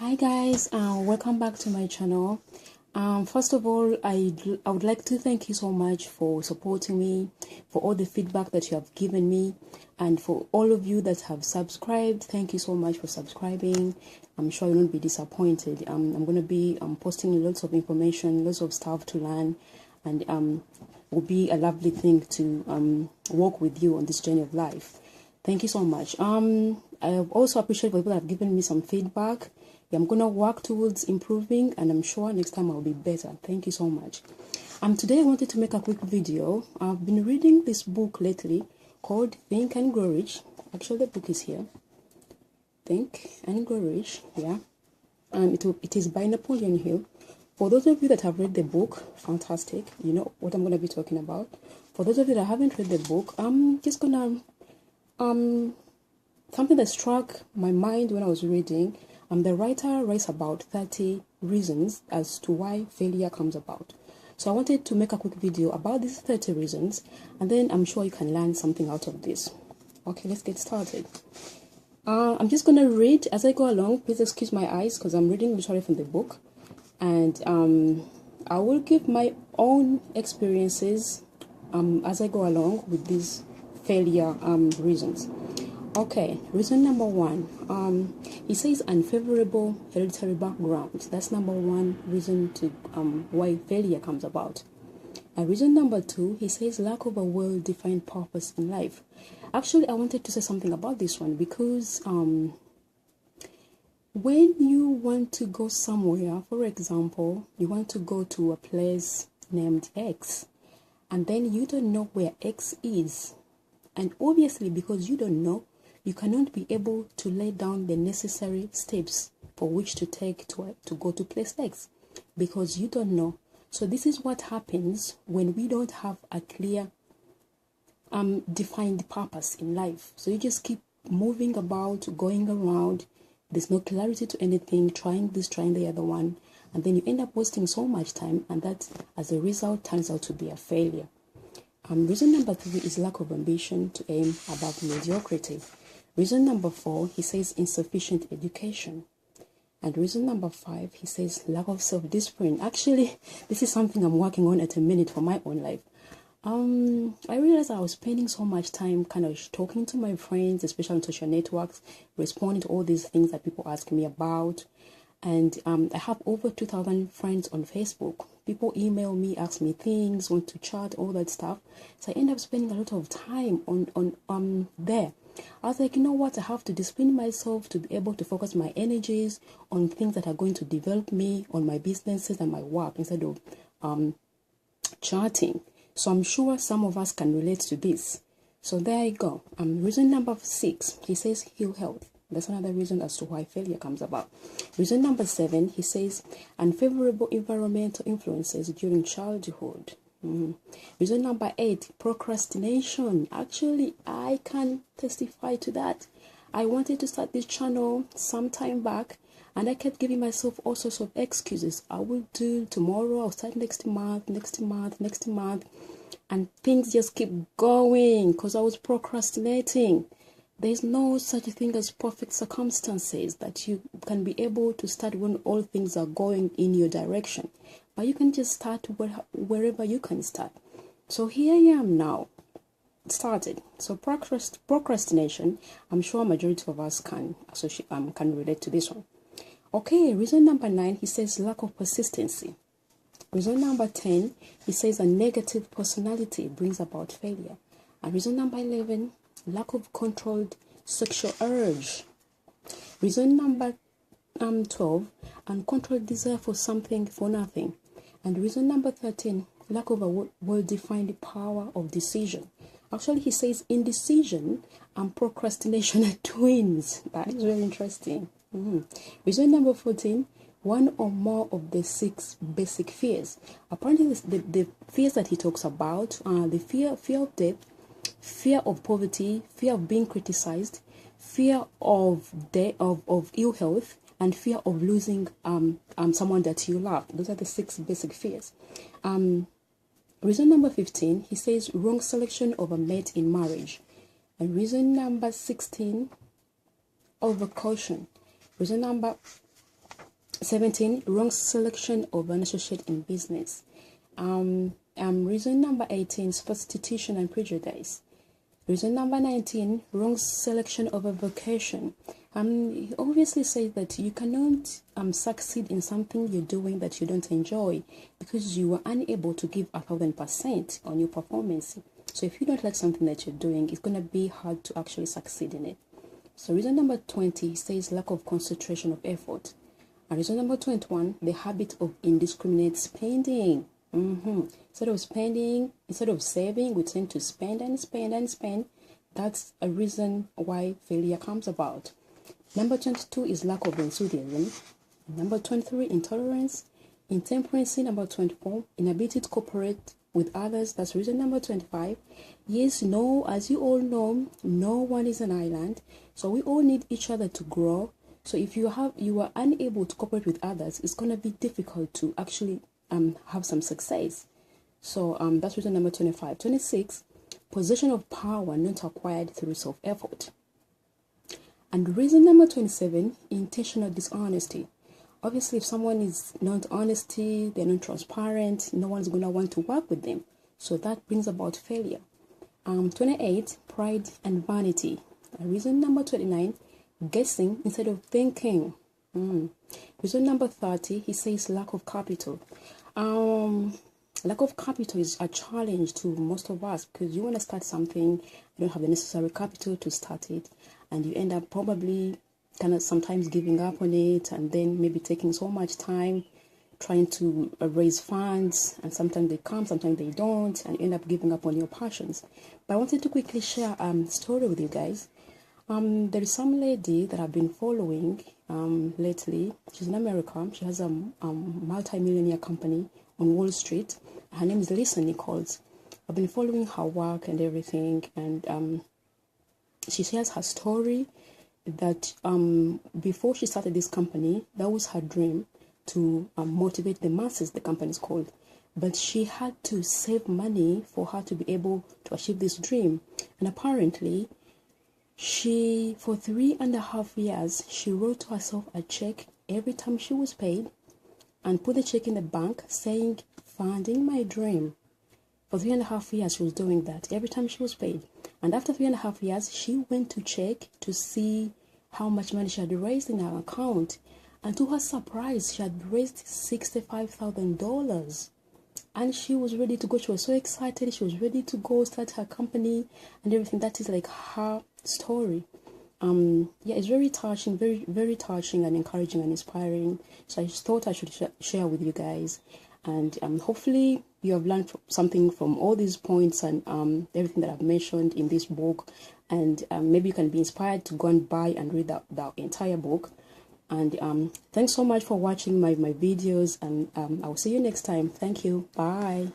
Hi guys, welcome back to my channel. First of all, I would like to thank you so much for supporting me, for all the feedback that you have given me, and for all of you that have subscribed. Thank you so much for subscribing. I'm sure you won't be disappointed. I'm going to be posting lots of information, lots of stuff to learn, and will be a lovely thing to walk with you on this journey of life. Thank you so much. I also appreciate people that have given me some feedback. I'm going to work towards improving, and I'm sure next time I'll be better. Thank you so much. Today I wanted to make a quick video. I've been reading this book lately called Think and Grow Rich. Actually, the book is here. Think and Grow Rich, yeah. It is by Napoleon Hill. For those of you that have read the book, fantastic. You know what I'm going to be talking about. For those of you that haven't read the book, I'm just going to... something that struck my mind when I was reading. The writer writes about 30 reasons as to why failure comes about. So I wanted to make a quick video about these 30 reasons, and then I'm sure you can learn something out of this. Okay, let's get started. I'm just going to read as I go along. Please excuse my eyes because I'm reading literally from the book. And I will give my own experiences as I go along with these failure reasons. Okay, reason number one, he says unfavorable hereditary background. That's number one reason to why failure comes about. Reason number two, he says lack of a well-defined purpose in life. Actually, I wanted to say something about this one because when you want to go somewhere, for example, you want to go to a place named X, and then you don't know where X is, and obviously because you don't know, you cannot be able to lay down the necessary steps for which to take to go to place X because you don't know. So this is what happens when we don't have a clear defined purpose in life. So you just keep moving about, going around. There's no clarity to anything, trying this, trying the other one, and then you end up wasting so much time, and that as a result turns out to be a failure. Reason number three is lack of ambition to aim above mediocrity. Reason number four, he says insufficient education. And reason number five, he says lack of self-discipline. Actually, this is something I'm working on at a minute for my own life. I realized I was spending so much time kind of talking to my friends, especially on social networks, responding to all these things that people ask me about. And I have over 2,000 friends on Facebook. People email me, ask me things, want to chat, all that stuff. So I end up spending a lot of time on there. I was like, you know what, I have to discipline myself to be able to focus my energies on things that are going to develop me, on my businesses and my work instead of chatting. So I'm sure some of us can relate to this. So there you go. Reason number six, he says ill health. That's another reason as to why failure comes about. Reason number seven, he says unfavorable environmental influences during childhood. Reason number eight, procrastination. Actually, I can testify to that. I wanted to start this channel some time back, and I kept giving myself all sorts of excuses. I will do tomorrow, I'll start next month, and things just keep going because I was procrastinating. There's no such a thing as perfect circumstances that you can be able to start when all things are going in your direction. But you can just start wherever you can start. So here I am now, started. So procrastination, I'm sure a majority of us can relate to this one. Okay, reason number 9, he says lack of persistency. Reason number 10, he says a negative personality brings about failure. And reason number 11, lack of controlled sexual urge. Reason number 12, uncontrolled desire for something for nothing. And reason number 13, lack of a well-defined power of decision. Actually, he says indecision and procrastination are twins. That is very interesting. Reason number 14, one or more of the 6 basic fears. Apparently, the fears that he talks about are the fear of death, fear of poverty, fear of being criticized, fear of ill health, and fear of losing someone that you love. Those are the 6 basic fears. Reason number 15, he says wrong selection of a mate in marriage. And reason number 16, over caution. Reason number 17, wrong selection of an associate in business. Reason number 18, substitution and prejudice. Reason number 19, wrong selection of a vocation. It obviously says that you cannot succeed in something you're doing that you don't enjoy because you were unable to give 1,000% on your performance. So if you don't like something that you're doing, it's going to be hard to actually succeed in it. So reason number 20 says lack of concentration of effort. And reason number 21, the habit of indiscriminate spending. Instead of saving, we tend to spend and spend and spend. That's a reason why failure comes about. Number 22 is lack of enthusiasm. Number 23, intolerance. Intemperance. Number 24, inability to cooperate with others. That's reason number 25. Yes, no, as you all know, no one is an island. So we all need each other to grow. So if you are unable to cooperate with others, it's going to be difficult to actually have some success. So that's reason number 25. 26, possession of power not acquired through self-effort. And reason number 27, intentional dishonesty. Obviously, if someone is not honesty, they're not transparent, no one's going to want to work with them. So that brings about failure. 28, pride and vanity. Reason number 29, guessing instead of thinking. Reason number 30, he says lack of capital. Lack of capital is a challenge to most of us because you want to start something, you don't have the necessary capital to start it, and you end up probably kind of sometimes giving up on it, and then maybe taking so much time trying to raise funds, and sometimes they come, sometimes they don't, and you end up giving up on your passions. But I wanted to quickly share a story with you guys. There is some lady that I've been following lately. She's in America. She has a multi-millionaire company on Wall Street. Her name is Lisa Nichols. I've been following her work and everything, and she shares her story that before she started this company, that was her dream to motivate the masses, the company is called. But she had to save money for her to be able to achieve this dream. And apparently, for 3.5 years, she wrote to herself a check every time she was paid and put the check in the bank saying, funding my dream. For 3.5 years, she was doing that every time she was paid. And after 3.5 years, she went to check to see how much money she had raised in her account. And to her surprise, she had raised $65,000. And she was ready to go. She was so excited. She was ready to go start her company and everything. That is like her story. Yeah, it's very touching, very, very touching and encouraging and inspiring. So I just thought I should share with you guys. And hopefully you have learned something from all these points and everything that I've mentioned in this book. And maybe you can be inspired to go and buy and read the entire book. And thanks so much for watching my videos. And I'll see you next time. Thank you. Bye.